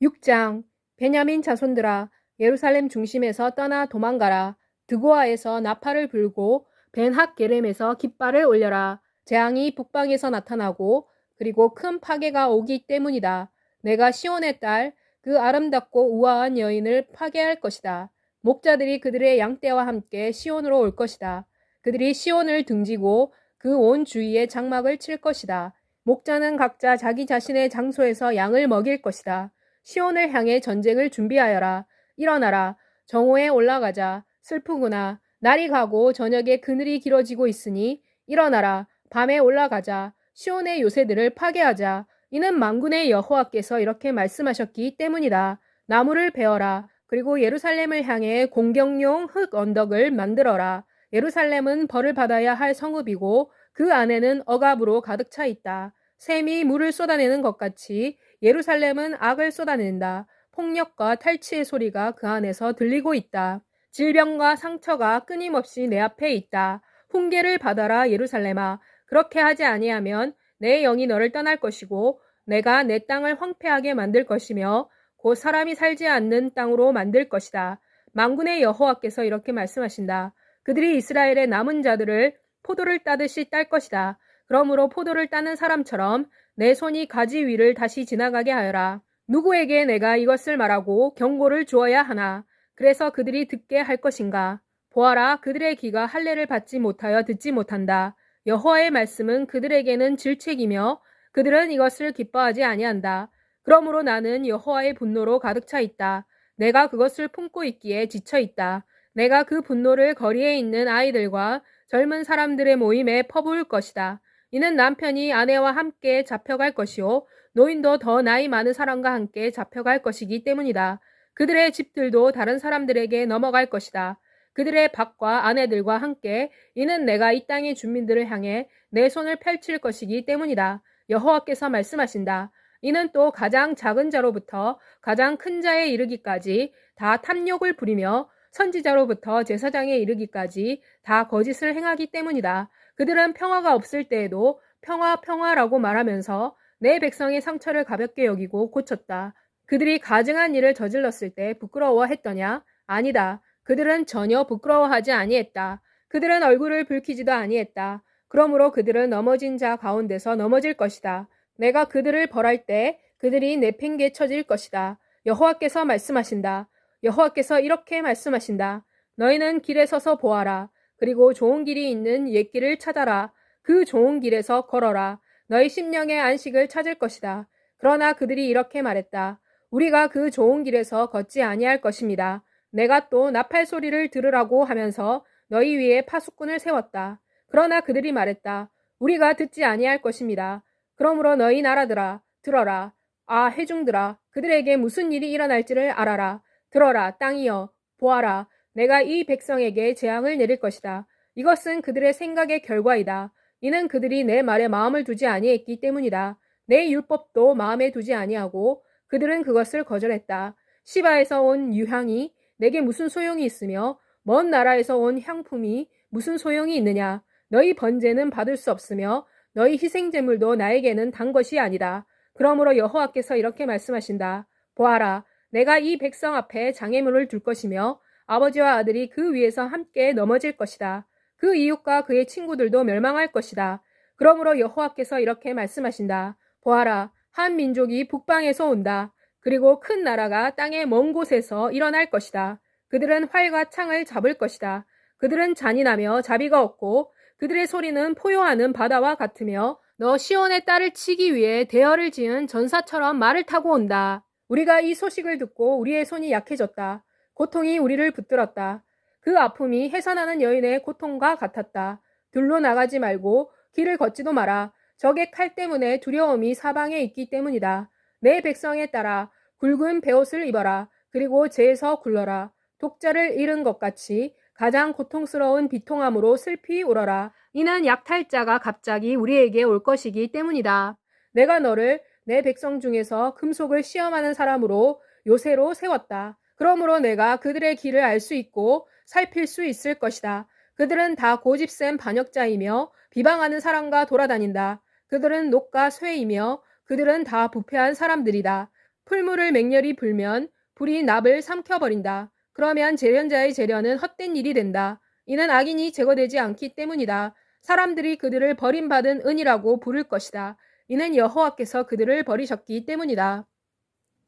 6장. 베냐민 자손들아, 예루살렘 중심에서 떠나 도망가라. 드고아에서 나팔을 불고 벤핫게렘에서 깃발을 올려라. 재앙이 북방에서 나타나고 그리고 큰 파괴가 오기 때문이다. 내가 시온의 딸, 그 아름답고 우아한 여인을 파괴할 것이다. 목자들이 그들의 양떼와 함께 시온으로 올 것이다. 그들이 시온을 등지고 그 온 주위에 장막을 칠 것이다. 목자는 각자 자기 자신의 장소에서 양을 먹일 것이다. 시온을 향해 전쟁을 준비하여라. 일어나라. 정오에 올라가자. 슬프구나. 날이 가고 저녁에 그늘이 길어지고 있으니 일어나라. 밤에 올라가자. 시온의 요새들을 파괴하자. 이는 만군의 여호와께서 이렇게 말씀하셨기 때문이다. 나무를 베어라. 그리고 예루살렘을 향해 공격용 흙 언덕을 만들어라. 예루살렘은 벌을 받아야 할 성읍이고 그 안에는 억압으로 가득 차 있다. 샘이 물을 쏟아내는 것 같이 예루살렘은 악을 쏟아낸다. 폭력과 탈취의 소리가 그 안에서 들리고 있다. 질병과 상처가 끊임없이 내 앞에 있다. 훈계를 받아라 예루살렘아. 그렇게 하지 아니하면 내 영이 너를 떠날 것이고 내가 내 땅을 황폐하게 만들 것이며 곧 사람이 살지 않는 땅으로 만들 것이다. 만군의 여호와께서 이렇게 말씀하신다. 그들이 이스라엘의 남은 자들을 포도를 따듯이 딸 것이다. 그러므로 포도를 따는 사람처럼 내 손이 가지 위를 다시 지나가게 하여라. 누구에게 내가 이것을 말하고 경고를 주어야 하나? 그래서 그들이 듣게 할 것인가? 보아라, 그들의 귀가 할례를 받지 못하여 듣지 못한다. 여호와의 말씀은 그들에게는 질책이며 그들은 이것을 기뻐하지 아니한다. 그러므로 나는 여호와의 분노로 가득 차 있다. 내가 그것을 품고 있기에 지쳐 있다. 내가 그 분노를 거리에 있는 아이들과 젊은 사람들의 모임에 퍼부을 것이다. 이는 남편이 아내와 함께 잡혀갈 것이요 노인도 더 나이 많은 사람과 함께 잡혀갈 것이기 때문이다. 그들의 집들도 다른 사람들에게 넘어갈 것이다. 그들의 밭과 아내들과 함께 이는 내가 이 땅의 주민들을 향해 내 손을 펼칠 것이기 때문이다. 여호와께서 말씀하신다. 이는 또 가장 작은 자로부터 가장 큰 자에 이르기까지 다 탐욕을 부리며 선지자로부터 제사장에 이르기까지 다 거짓을 행하기 때문이다. 그들은 평화가 없을 때에도 평화 평화라고 말하면서 내 백성의 상처를 가볍게 여기고 고쳤다. 그들이 가증한 일을 저질렀을 때 부끄러워했더냐? 아니다. 그들은 전혀 부끄러워하지 아니했다. 그들은 얼굴을 붉히지도 아니했다. 그러므로 그들은 넘어진 자 가운데서 넘어질 것이다. 내가 그들을 벌할 때 그들이 내팽개쳐질 것이다. 여호와께서 말씀하신다. 여호와께서 이렇게 말씀하신다. 너희는 길에 서서 보아라. 그리고 좋은 길이 있는 옛길을 찾아라. 그 좋은 길에서 걸어라. 너희 심령의 안식을 찾을 것이다. 그러나 그들이 이렇게 말했다. 우리가 그 좋은 길에서 걷지 아니할 것입니다. 내가 또 나팔 소리를 들으라고 하면서 너희 위에 파수꾼을 세웠다. 그러나 그들이 말했다. 우리가 듣지 아니할 것입니다. 그러므로 너희 나라들아 들어라. 아 회중들아 그들에게 무슨 일이 일어날지를 알아라. 들어라 땅이여 보아라. 내가 이 백성에게 재앙을 내릴 것이다. 이것은 그들의 생각의 결과이다. 이는 그들이 내 말에 마음을 두지 아니했기 때문이다. 내 율법도 마음에 두지 아니하고 그들은 그것을 거절했다. 시바에서 온 유향이 내게 무슨 소용이 있으며 먼 나라에서 온 향품이 무슨 소용이 있느냐. 너희 번제는 받을 수 없으며 너희 희생제물도 나에게는 단 것이 아니다. 그러므로 여호와께서 이렇게 말씀하신다. 보아라. 내가 이 백성 앞에 장애물을 둘 것이며 아버지와 아들이 그 위에서 함께 넘어질 것이다. 그 이웃과 그의 친구들도 멸망할 것이다. 그러므로 여호와께서 이렇게 말씀하신다. 보아라. 한 민족이 북방에서 온다. 그리고 큰 나라가 땅의 먼 곳에서 일어날 것이다. 그들은 활과 창을 잡을 것이다. 그들은 잔인하며 자비가 없고 그들의 소리는 포효하는 바다와 같으며 너 시온의 딸을 치기 위해 대열을 지은 전사처럼 말을 타고 온다. 우리가 이 소식을 듣고 우리의 손이 약해졌다. 고통이 우리를 붙들었다. 그 아픔이 해산하는 여인의 고통과 같았다. 들로 나가지 말고 길을 걷지도 마라. 적의 칼 때문에 두려움이 사방에 있기 때문이다. 내 백성에 따라 굵은 베옷을 입어라. 그리고 재에서 굴러라. 독자를 잃은 것 같이 가장 고통스러운 비통함으로 슬피 울어라. 이는 약탈자가 갑자기 우리에게 올 것이기 때문이다. 내가 너를 내 백성 중에서 금속을 시험하는 사람으로 요새로 세웠다. 그러므로 내가 그들의 길을 알 수 있고 살필 수 있을 것이다. 그들은 다 고집센 반역자이며 비방하는 사람과 돌아다닌다. 그들은 녹과 쇠이며 그들은 다 부패한 사람들이다. 풀물을 맹렬히 불면 불이 납을 삼켜버린다. 그러면 재련자의 재련은 헛된 일이 된다. 이는 악인이 제거되지 않기 때문이다. 사람들이 그들을 버림받은 은이라고 부를 것이다. 이는 여호와께서 그들을 버리셨기 때문이다.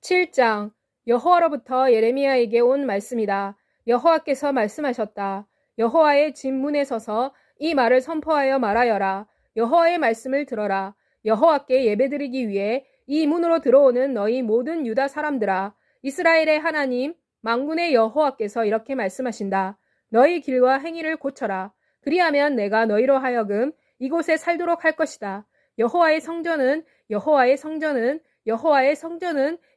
7장 여호와로부터 예레미야에게 온 말씀이다. 여호와께서 말씀하셨다. 여호와의 집 문에 서서 이 말을 선포하여 말하여라. 여호와의 말씀을 들어라. 여호와께 예배드리기 위해 이 문으로 들어오는 너희 모든 유다 사람들아, 이스라엘의 하나님 만군의 여호와께서 이렇게 말씀하신다. 너희 길과 행위를 고쳐라. 그리하면 내가 너희로 하여금 이곳에 살도록 할 것이다. 여호와의 성전은 여호와의 성전은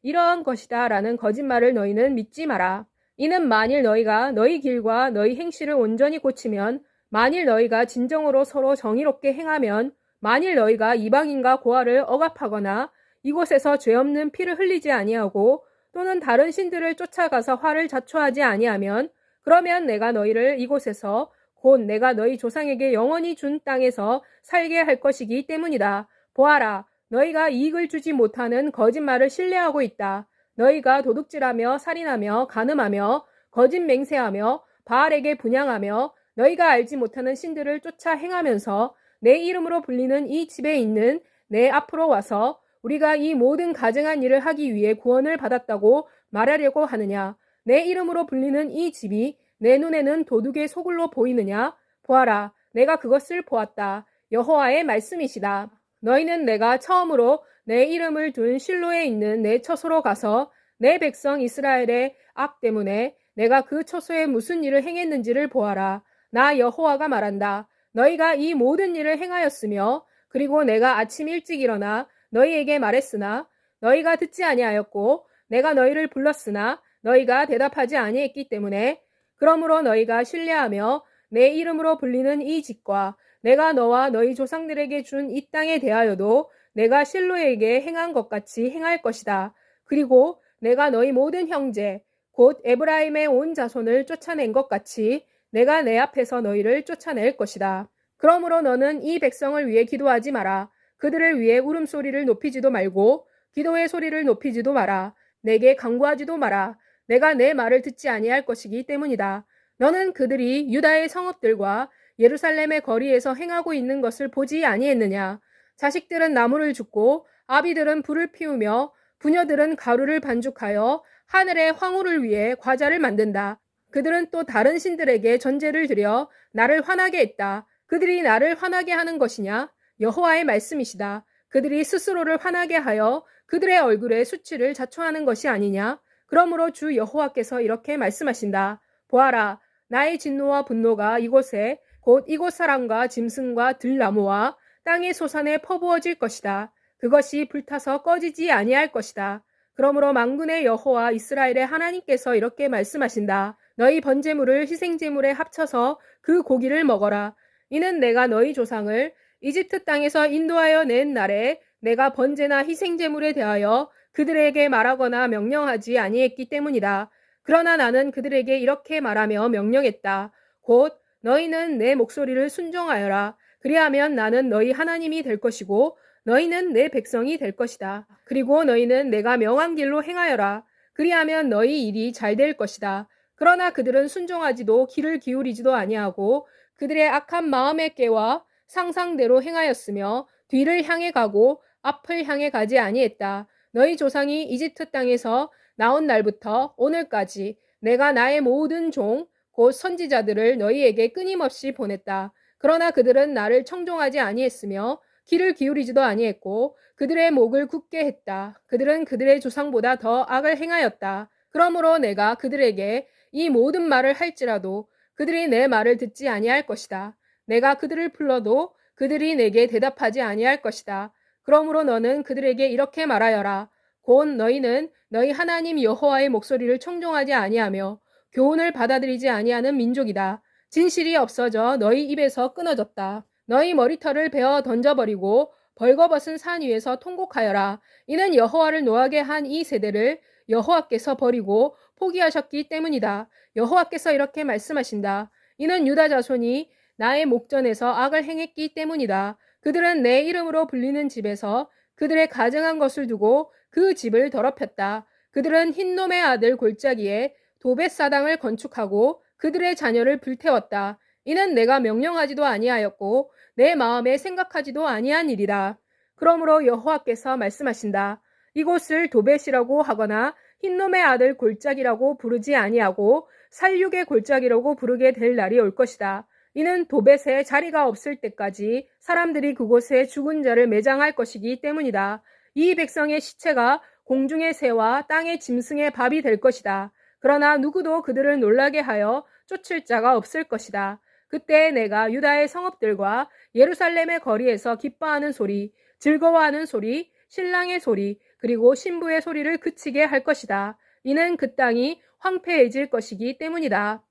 이러한 것이다 라는 거짓말을 너희는 믿지 마라. 이는 만일 너희가 너희 길과 너희 행실을 온전히 고치면, 만일 너희가 진정으로 서로 정의롭게 행하면, 만일 너희가 이방인과 고아를 억압하거나 이곳에서 죄 없는 피를 흘리지 아니하고 또는 다른 신들을 쫓아가서 화를 자초하지 아니하면, 그러면 내가 너희를 이곳에서 곧 내가 너희 조상에게 영원히 준 땅에서 살게 할 것이기 때문이다. 보아라, 너희가 이익을 주지 못하는 거짓말을 신뢰하고 있다. 너희가 도둑질하며 살인하며 간음하며 거짓 맹세하며 바알에게 분향하며 너희가 알지 못하는 신들을 쫓아 행하면서 내 이름으로 불리는 이 집에 있는 내 앞으로 와서 우리가 이 모든 가증한 일을 하기 위해 구원을 받았다고 말하려고 하느냐? 내 이름으로 불리는 이 집이 내 눈에는 도둑의 소굴로 보이느냐? 보아라, 내가 그것을 보았다. 여호와의 말씀이시다. 너희는 내가 처음으로 내 이름을 둔 실로에 있는 내 처소로 가서 내 백성 이스라엘의 악 때문에 내가 그 처소에 무슨 일을 행했는지를 보아라. 나 여호와가 말한다. 너희가 이 모든 일을 행하였으며, 그리고 내가 아침 일찍 일어나 너희에게 말했으나 너희가 듣지 아니하였고, 내가 너희를 불렀으나 너희가 대답하지 아니했기 때문에, 그러므로 너희가 신뢰하며 내 이름으로 불리는 이 집과 내가 너와 너희 조상들에게 준 이 땅에 대하여도 내가 실로에게 행한 것 같이 행할 것이다. 그리고 내가 너희 모든 형제 곧 에브라임의 온 자손을 쫓아낸 것 같이 내가 내 앞에서 너희를 쫓아낼 것이다. 그러므로 너는 이 백성을 위해 기도하지 마라. 그들을 위해 울음소리를 높이지도 말고 기도의 소리를 높이지도 마라. 내게 간구하지도 마라. 내가 내 말을 듣지 아니할 것이기 때문이다. 너는 그들이 유다의 성읍들과 예루살렘의 거리에서 행하고 있는 것을 보지 아니했느냐? 자식들은 나무를 줍고 아비들은 불을 피우며 부녀들은 가루를 반죽하여 하늘의 황후를 위해 과자를 만든다. 그들은 또 다른 신들에게 전제를 드려 나를 화나게 했다. 그들이 나를 화나게 하는 것이냐? 여호와의 말씀이시다. 그들이 스스로를 화나게 하여 그들의 얼굴에 수치를 자초하는 것이 아니냐? 그러므로 주 여호와께서 이렇게 말씀하신다. 보아라, 나의 진노와 분노가 이곳에 곧 이곳 사람과 짐승과 들나무와 땅의 소산에 퍼부어질 것이다. 그것이 불타서 꺼지지 아니할 것이다. 그러므로 만군의 여호와 이스라엘의 하나님께서 이렇게 말씀하신다. 너희 번제물을 희생제물에 합쳐서 그 고기를 먹어라. 이는 내가 너희 조상을 이집트 땅에서 인도하여 낸 날에 내가 번제나 희생제물에 대하여 그들에게 말하거나 명령하지 아니했기 때문이다. 그러나 나는 그들에게 이렇게 말하며 명령했다. 곧 너희는 내 목소리를 순종하여라. 그리하면 나는 너희 하나님이 될 것이고 너희는 내 백성이 될 것이다. 그리고 너희는 내가 명한 길로 행하여라. 그리하면 너희 일이 잘 될 것이다. 그러나 그들은 순종하지도 귀를 기울이지도 아니하고 그들의 악한 마음의 깨와 상상대로 행하였으며 뒤를 향해 가고 앞을 향해 가지 아니했다. 너희 조상이 이집트 땅에서 나온 날부터 오늘까지 내가 나의 모든 종 곧 선지자들을 너희에게 끊임없이 보냈다. 그러나 그들은 나를 청종하지 아니했으며 귀를 기울이지도 아니했고 그들의 목을 굳게 했다. 그들은 그들의 조상보다 더 악을 행하였다. 그러므로 내가 그들에게 이 모든 말을 할지라도 그들이 내 말을 듣지 아니할 것이다. 내가 그들을 불러도 그들이 내게 대답하지 아니할 것이다. 그러므로 너는 그들에게 이렇게 말하여라. 곧 너희는 너희 하나님 여호와의 목소리를 청종하지 아니하며 교훈을 받아들이지 아니하는 민족이다. 진실이 없어져 너희 입에서 끊어졌다. 너희 머리털을 베어 던져버리고 벌거벗은 산 위에서 통곡하여라. 이는 여호와를 노하게 한 이 세대를 여호와께서 버리고 포기하셨기 때문이다. 여호와께서 이렇게 말씀하신다. 이는 유다 자손이 나의 목전에서 악을 행했기 때문이다. 그들은 내 이름으로 불리는 집에서 그들의 가증한 것을 두고 그 집을 더럽혔다. 그들은 흰놈의 아들 골짜기에 도벳 사당을 건축하고 그들의 자녀를 불태웠다. 이는 내가 명령하지도 아니하였고 내 마음에 생각하지도 아니한 일이다. 그러므로 여호와께서 말씀하신다. 이곳을 도벳이라고 하거나 흰놈의 아들 골짜기라고 부르지 아니하고 살육의 골짜기라고 부르게 될 날이 올 것이다. 이는 도벳에 자리가 없을 때까지 사람들이 그곳에 죽은 자를 매장할 것이기 때문이다. 이 백성의 시체가 공중의 새와 땅의 짐승의 밥이 될 것이다. 그러나 누구도 그들을 놀라게 하여 쫓을 자가 없을 것이다. 그때 내가 유다의 성읍들과 예루살렘의 거리에서 기뻐하는 소리, 즐거워하는 소리, 신랑의 소리, 그리고 신부의 소리를 그치게 할 것이다. 이는 그 땅이 황폐해질 것이기 때문이다.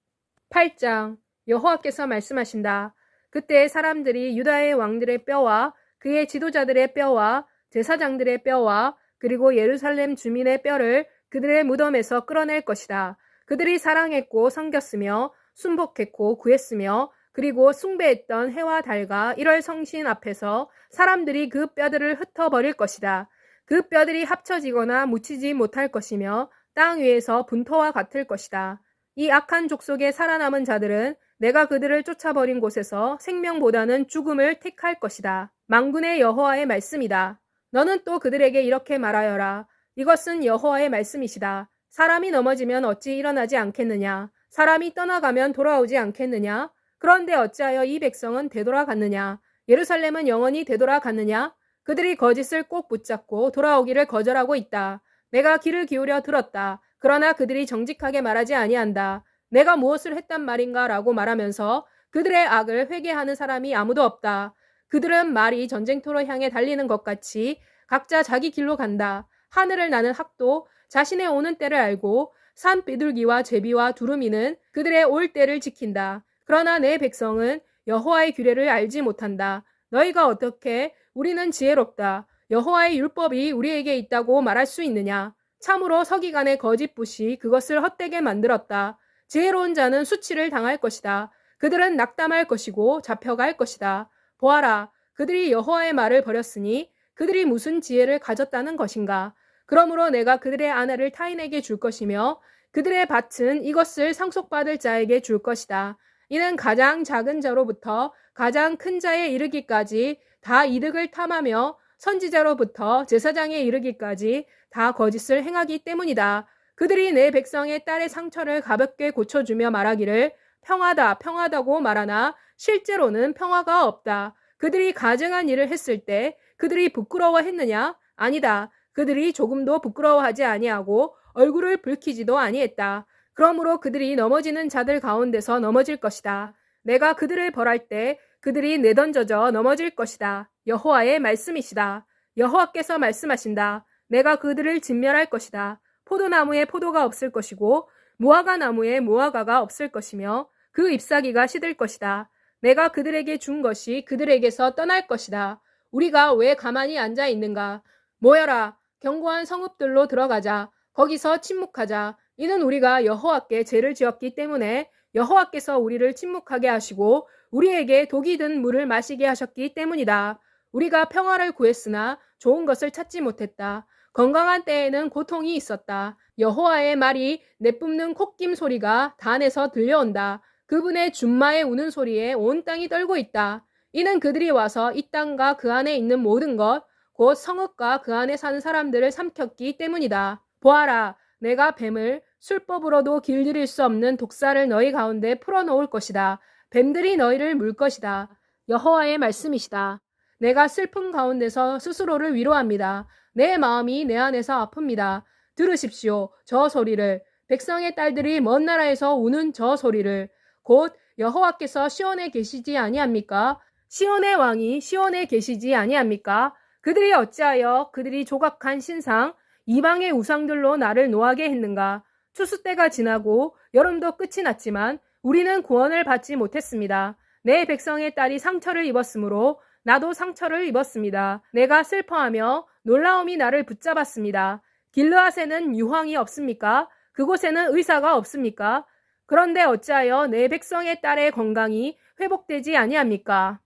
8장 여호와께서 말씀하신다. 그때 사람들이 유다의 왕들의 뼈와 그의 지도자들의 뼈와 제사장들의 뼈와 그리고 예루살렘 주민의 뼈를 그들의 무덤에서 끌어낼 것이다. 그들이 사랑했고 섬겼으며 순복했고 구했으며 그리고 숭배했던 해와 달과 1월 성신 앞에서 사람들이 그 뼈들을 흩어버릴 것이다. 그 뼈들이 합쳐지거나 묻히지 못할 것이며 땅 위에서 분토와 같을 것이다. 이 악한 족속에 살아남은 자들은 내가 그들을 쫓아버린 곳에서 생명보다는 죽음을 택할 것이다. 만군의 여호와의 말씀이다. 너는 또 그들에게 이렇게 말하여라. 이것은 여호와의 말씀이시다. 사람이 넘어지면 어찌 일어나지 않겠느냐? 사람이 떠나가면 돌아오지 않겠느냐? 그런데 어찌하여 이 백성은 되돌아갔느냐? 예루살렘은 영원히 되돌아갔느냐? 그들이 거짓을 꼭 붙잡고 돌아오기를 거절하고 있다. 내가 귀를 기울여 들었다. 그러나 그들이 정직하게 말하지 아니한다. 내가 무엇을 했단 말인가 라고 말하면서 그들의 악을 회개하는 사람이 아무도 없다. 그들은 말이 전쟁터로 향해 달리는 것 같이 각자 자기 길로 간다. 하늘을 나는 학도 자신의 오는 때를 알고 산 비둘기와 제비와 두루미는 그들의 올 때를 지킨다. 그러나 내 백성은 여호와의 규례를 알지 못한다. 너희가 어떻게 우리는 지혜롭다. 여호와의 율법이 우리에게 있다고 말할 수 있느냐. 참으로 서기관의 거짓붓이 그것을 헛되게 만들었다. 지혜로운 자는 수치를 당할 것이다. 그들은 낙담할 것이고 잡혀갈 것이다. 보아라, 그들이 여호와의 말을 버렸으니 그들이 무슨 지혜를 가졌다는 것인가. 그러므로 내가 그들의 아내를 타인에게 줄 것이며 그들의 밭은 이것을 상속받을 자에게 줄 것이다. 이는 가장 작은 자로부터 가장 큰 자에 이르기까지 다 이득을 탐하며 선지자로부터 제사장에 이르기까지 다 거짓을 행하기 때문이다. 그들이 내 백성의 딸의 상처를 가볍게 고쳐주며 말하기를 평화다, 평화다고 말하나 실제로는 평화가 없다. 그들이 가증한 일을 했을 때 그들이 부끄러워했느냐? 아니다. 그들이 조금도 부끄러워하지 아니하고 얼굴을 붉히지도 아니했다. 그러므로 그들이 넘어지는 자들 가운데서 넘어질 것이다. 내가 그들을 벌할 때 그들이 내던져져 넘어질 것이다. 여호와의 말씀이시다. 여호와께서 말씀하신다. 내가 그들을 진멸할 것이다. 포도나무에 포도가 없을 것이고 무화과 나무에 무화과가 없을 것이며 그 잎사귀가 시들 것이다. 내가 그들에게 준 것이 그들에게서 떠날 것이다. 우리가 왜 가만히 앉아 있는가? 모여라. 견고한 성읍들로 들어가자. 거기서 침묵하자. 이는 우리가 여호와께 죄를 지었기 때문에 여호와께서 우리를 침묵하게 하시고 우리에게 독이 든 물을 마시게 하셨기 때문이다. 우리가 평화를 구했으나 좋은 것을 찾지 못했다. 건강한 때에는 고통이 있었다. 여호와의 말이 내뿜는 콧김 소리가 단에서 들려온다. 그분의 준마의 우는 소리에 온 땅이 떨고 있다. 이는 그들이 와서 이 땅과 그 안에 있는 모든 것, 곧 성읍과 그 안에 사는 사람들을 삼켰기 때문이다. 보아라, 내가 뱀을 술법으로도 길들일 수 없는 독사를 너희 가운데 풀어놓을 것이다. 뱀들이 너희를 물 것이다. 여호와의 말씀이시다. 내가 슬픔 가운데서 스스로를 위로합니다. 내 마음이 내 안에서 아픕니다. 들으십시오. 저 소리를. 백성의 딸들이 먼 나라에서 우는 저 소리를. 곧 여호와께서 시온에 계시지 아니합니까? 시온의 왕이 시온에 계시지 아니합니까? 그들이 어찌하여 그들이 조각한 신상, 이방의 우상들로 나를 노하게 했는가? 추수 때가 지나고 여름도 끝이 났지만 우리는 구원을 받지 못했습니다. 내 백성의 딸이 상처를 입었으므로 나도 상처를 입었습니다. 내가 슬퍼하며 놀라움이 나를 붙잡았습니다. 길르앗에는 유황이 없습니까? 그곳에는 의사가 없습니까? 그런데 어찌하여 내 백성의 딸의 건강이 회복되지 아니합니까?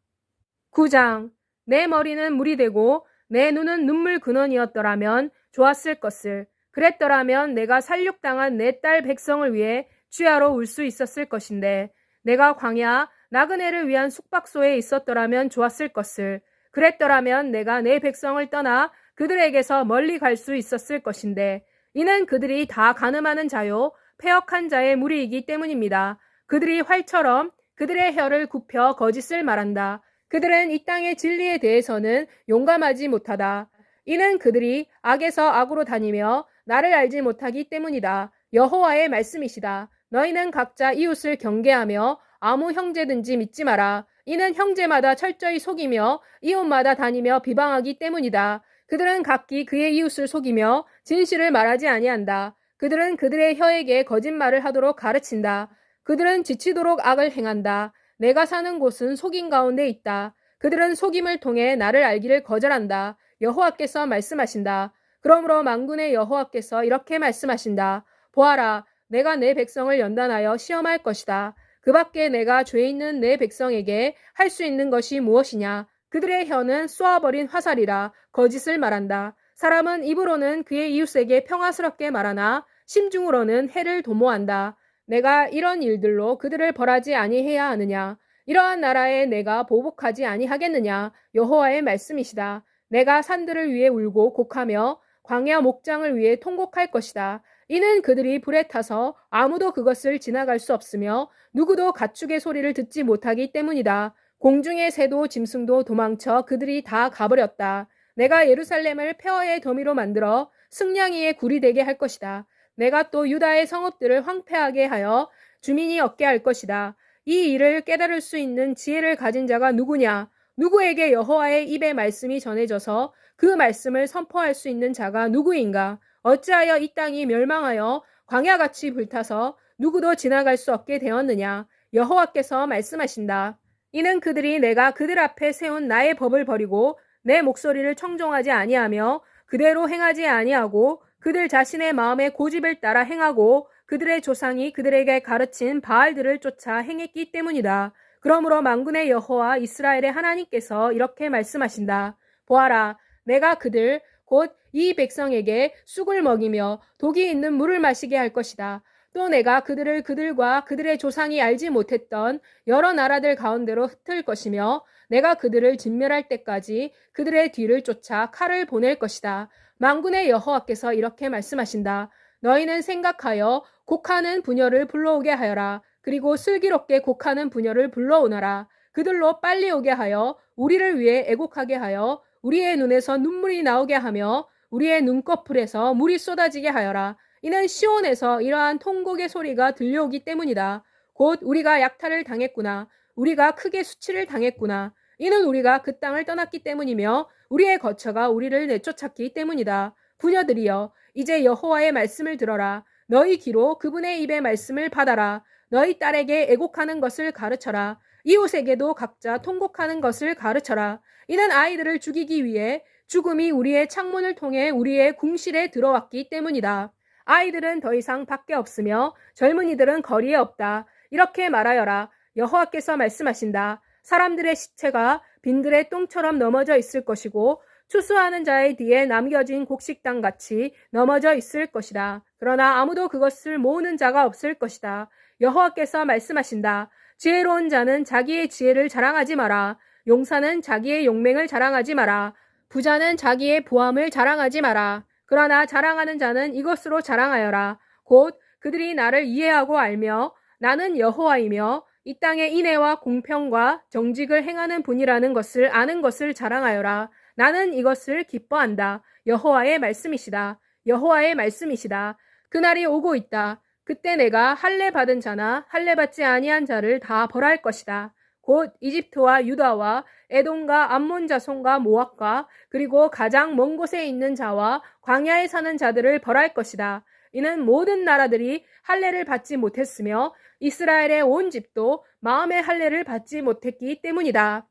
9장 내 머리는 물이 되고 내 눈은 눈물 근원이었더라면 좋았을 것을. 그랬더라면 내가 살육당한 내 딸 백성을 위해 주야로 울 수 있었을 것인데 내가 광야 나그네를 위한 숙박소에 있었더라면 좋았을 것을. 그랬더라면 내가 내 백성을 떠나 그들에게서 멀리 갈 수 있었을 것인데 이는 그들이 다 간음하는 자요 패역한 자의 무리이기 때문입니다. 그들이 활처럼 그들의 혀를 굽혀 거짓을 말한다. 그들은 이 땅의 진리에 대해서는 용감하지 못하다. 이는 그들이 악에서 악으로 다니며 나를 알지 못하기 때문이다. 여호와의 말씀이시다. 너희는 각자 이웃을 경계하며 아무 형제든지 믿지 마라. 이는 형제마다 철저히 속이며 이웃마다 다니며 비방하기 때문이다. 그들은 각기 그의 이웃을 속이며 진실을 말하지 아니한다. 그들은 그들의 혀에게 거짓말을 하도록 가르친다. 그들은 지치도록 악을 행한다. 내가 사는 곳은 속임 가운데 있다. 그들은 속임을 통해 나를 알기를 거절한다. 여호와께서 말씀하신다. 그러므로 만군의 여호와께서 이렇게 말씀하신다. 보아라, 내가 내 백성을 연단하여 시험할 것이다. 그 밖에 내가 죄 있는 내 백성에게 할 수 있는 것이 무엇이냐? 그들의 혀는 쏘아버린 화살이라 거짓을 말한다. 사람은 입으로는 그의 이웃에게 평화스럽게 말하나 심중으로는 해를 도모한다. 내가 이런 일들로 그들을 벌하지 아니해야 하느냐? 이러한 나라에 내가 보복하지 아니하겠느냐? 여호와의 말씀이시다. 내가 산들을 위해 울고 곡하며 광야 목장을 위해 통곡할 것이다. 이는 그들이 불에 타서 아무도 그것을 지나갈 수 없으며 누구도 가축의 소리를 듣지 못하기 때문이다. 공중의 새도 짐승도 도망쳐 그들이 다 가버렸다. 내가 예루살렘을 폐허의 더미로 만들어 승냥이의 굴이 되게 할 것이다. 내가 또 유다의 성읍들을 황폐하게 하여 주민이 얻게 할 것이다. 이 일을 깨달을 수 있는 지혜를 가진 자가 누구냐? 누구에게 여호와의 입의 말씀이 전해져서 그 말씀을 선포할 수 있는 자가 누구인가? 어찌하여 이 땅이 멸망하여 광야같이 불타서 누구도 지나갈 수 없게 되었느냐? 여호와께서 말씀하신다. 이는 그들이 내가 그들 앞에 세운 나의 법을 버리고 내 목소리를 청종하지 아니하며 그대로 행하지 아니하고 그들 자신의 마음의 고집을 따라 행하고 그들의 조상이 그들에게 가르친 바알들을 쫓아 행했기 때문이다. 그러므로 만군의 여호와 이스라엘의 하나님께서 이렇게 말씀하신다. 보아라, 내가 그들 곧 이 백성에게 쑥을 먹이며 독이 있는 물을 마시게 할 것이다. 또 내가 그들을 그들과 그들의 조상이 알지 못했던 여러 나라들 가운데로 흩을 것이며 내가 그들을 진멸할 때까지 그들의 뒤를 쫓아 칼을 보낼 것이다. 만군의 여호와께서 이렇게 말씀하신다. 너희는 생각하여 곡하는 부녀를 불러오게 하여라. 그리고 슬기롭게 곡하는 부녀를 불러오너라. 그들로 빨리 오게 하여 우리를 위해 애곡하게 하여 우리의 눈에서 눈물이 나오게 하며 우리의 눈꺼풀에서 물이 쏟아지게 하여라. 이는 시온에서 이러한 통곡의 소리가 들려오기 때문이다. 곧 우리가 약탈을 당했구나. 우리가 크게 수치를 당했구나. 이는 우리가 그 땅을 떠났기 때문이며 우리의 거처가 우리를 내쫓았기 때문이다. 부녀들이여, 이제 여호와의 말씀을 들어라. 너희 귀로 그분의 입의 말씀을 받아라. 너희 딸에게 애곡하는 것을 가르쳐라. 이웃에게도 각자 통곡하는 것을 가르쳐라. 이는 아이들을 죽이기 위해 죽음이 우리의 창문을 통해 우리의 궁실에 들어왔기 때문이다. 아이들은 더 이상 밖에 없으며 젊은이들은 거리에 없다. 이렇게 말하여라. 여호와께서 말씀하신다. 사람들의 시체가 빈들의 똥처럼 넘어져 있을 것이고 추수하는 자의 뒤에 남겨진 곡식당 같이 넘어져 있을 것이다. 그러나 아무도 그것을 모으는 자가 없을 것이다. 여호와께서 말씀하신다. 지혜로운 자는 자기의 지혜를 자랑하지 마라. 용사는 자기의 용맹을 자랑하지 마라. 부자는 자기의 부함을 자랑하지 마라. 그러나 자랑하는 자는 이것으로 자랑하여라. 곧 그들이 나를 이해하고 알며 나는 여호와이며 이 땅의 인애와 공평과 정직을 행하는 분이라는 것을 아는 것을 자랑하여라. 나는 이것을 기뻐한다. 여호와의 말씀이시다. 여호와의 말씀이시다. 그날이 오고 있다. 그때 내가 할례 받은 자나 할례 받지 아니한 자를 다 벌할 것이다. 곧 이집트와 유다와 에돔과 암몬 자손과 모압과 그리고 가장 먼 곳에 있는 자와 광야에 사는 자들을 벌할 것이다. 이는 모든 나라들이 할례를 받지 못했으며 이스라엘의 온 집도 마음의 할례를 받지 못했기 때문이다.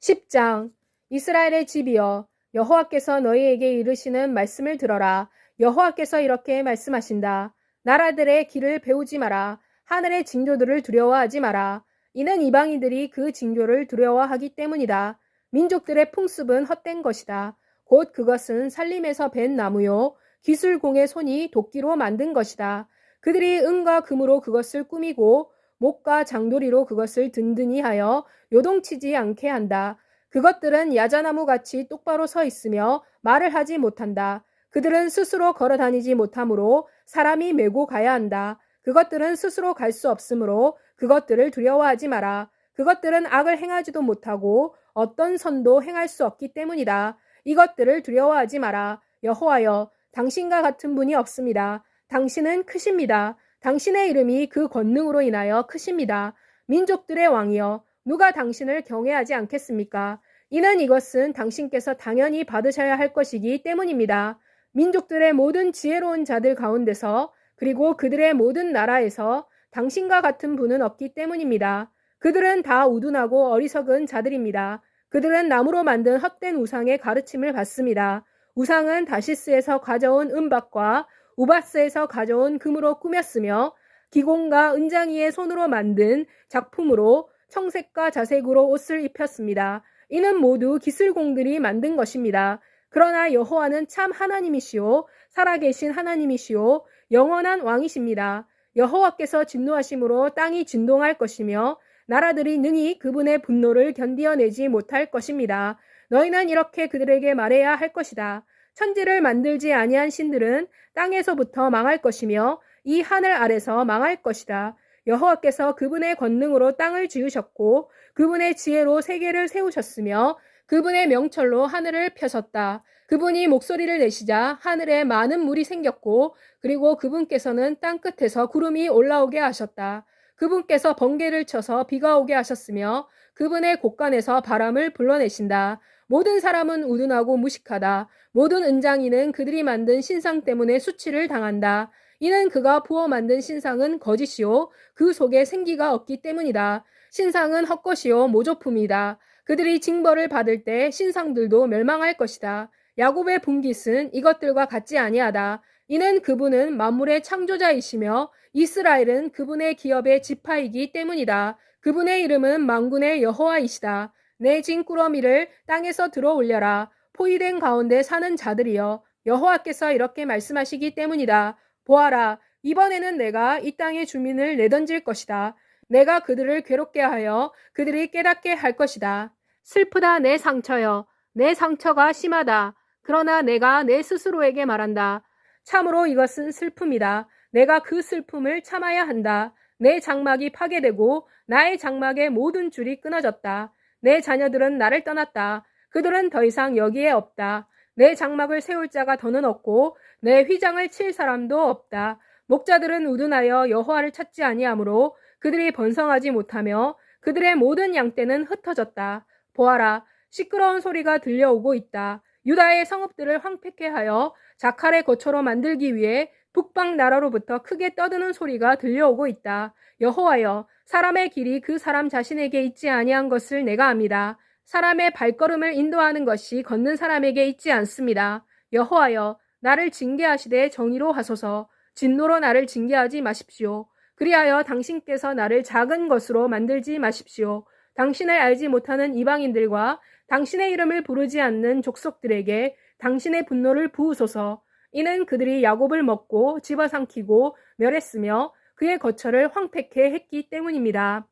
10장. 이스라엘의 집이여, 여호와께서 너희에게 이르시는 말씀을 들어라. 여호와께서 이렇게 말씀하신다. 나라들의 길을 배우지 마라. 하늘의 징조들을 두려워하지 마라. 이는 이방인들이 그 징조를 두려워하기 때문이다. 민족들의 풍습은 헛된 것이다. 곧 그것은 살림에서 벤 나무요 기술공의 손이 도끼로 만든 것이다. 그들이 은과 금으로 그것을 꾸미고 목과 장도리로 그것을 든든히 하여 요동치지 않게 한다. 그것들은 야자나무같이 똑바로 서 있으며 말을 하지 못한다. 그들은 스스로 걸어 다니지 못하므로 사람이 메고 가야 한다. 그것들은 스스로 갈 수 없으므로 그것들을 두려워하지 마라. 그것들은 악을 행하지도 못하고 어떤 선도 행할 수 없기 때문이다. 이것들을 두려워하지 마라. 여호와여, 당신과 같은 분이 없습니다. 당신은 크십니다. 당신의 이름이 그 권능으로 인하여 크십니다. 민족들의 왕이여, 누가 당신을 경외하지 않겠습니까? 이는 이것은 당신께서 당연히 받으셔야 할 것이기 때문입니다. 민족들의 모든 지혜로운 자들 가운데서 그리고 그들의 모든 나라에서 당신과 같은 분은 없기 때문입니다. 그들은 다 우둔하고 어리석은 자들입니다. 그들은 나무로 만든 헛된 우상의 가르침을 받습니다. 우상은 다시스에서 가져온 은박과 우바스에서 가져온 금으로 꾸몄으며 기공과 은장이의 손으로 만든 작품으로 청색과 자색으로 옷을 입혔습니다. 이는 모두 기술공들이 만든 것입니다. 그러나 여호와는 참 하나님이시오 살아계신 하나님이시오 영원한 왕이십니다. 여호와께서 진노하심으로 땅이 진동할 것이며 나라들이 능히 그분의 분노를 견디어내지 못할 것입니다. 너희는 이렇게 그들에게 말해야 할 것이다. 천지를 만들지 아니한 신들은 땅에서부터 망할 것이며 이 하늘 아래서 망할 것이다. 여호와께서 그분의 권능으로 땅을 지으셨고 그분의 지혜로 세계를 세우셨으며 그분의 명철로 하늘을 펴셨다. 그분이 목소리를 내시자 하늘에 많은 물이 생겼고 그리고 그분께서는 땅끝에서 구름이 올라오게 하셨다. 그분께서 번개를 쳐서 비가 오게 하셨으며 그분의 곳간에서 바람을 불러내신다. 모든 사람은 우둔하고 무식하다. 모든 은장이는 그들이 만든 신상 때문에 수치를 당한다. 이는 그가 부어 만든 신상은 거짓이요 그 속에 생기가 없기 때문이다. 신상은 헛것이요 모조품이다. 그들이 징벌을 받을 때 신상들도 멸망할 것이다. 야곱의 분깃은 이것들과 같지 아니하다. 이는 그분은 만물의 창조자이시며 이스라엘은 그분의 기업의 지파이기 때문이다. 그분의 이름은 만군의 여호와이시다. 내 진꾸러미를 땅에서 들어 올려라. 포위된 가운데 사는 자들이여. 여호와께서 이렇게 말씀하시기 때문이다. 보아라, 이번에는 내가 이 땅의 주민을 내던질 것이다. 내가 그들을 괴롭게 하여 그들이 깨닫게 할 것이다. 슬프다 내 상처여. 내 상처가 심하다. 그러나 내가 내 스스로에게 말한다. 참으로 이것은 슬픔이다. 내가 그 슬픔을 참아야 한다. 내 장막이 파괴되고 나의 장막의 모든 줄이 끊어졌다. 내 자녀들은 나를 떠났다. 그들은 더 이상 여기에 없다. 내 장막을 세울 자가 더는 없고 내 휘장을 칠 사람도 없다. 목자들은 우둔하여 여호와를 찾지 아니하므로 그들이 번성하지 못하며 그들의 모든 양떼는 흩어졌다. 보아라, 시끄러운 소리가 들려오고 있다. 유다의 성읍들을 황폐케 하여 자칼의 거처로 만들기 위해 북방 나라로부터 크게 떠드는 소리가 들려오고 있다. 여호와여, 사람의 길이 그 사람 자신에게 있지 아니한 것을 내가 압니다. 사람의 발걸음을 인도하는 것이 걷는 사람에게 있지 않습니다. 여호와여, 나를 징계하시되 정의로 하소서. 진노로 나를 징계하지 마십시오. 그리하여 당신께서 나를 작은 것으로 만들지 마십시오. 당신을 알지 못하는 이방인들과 당신의 이름을 부르지 않는 족속들에게 당신의 분노를 부으소서. 이는 그들이 야곱을 먹고 집어삼키고 멸했으며 그의 거처를 황폐케 했기 때문입니다.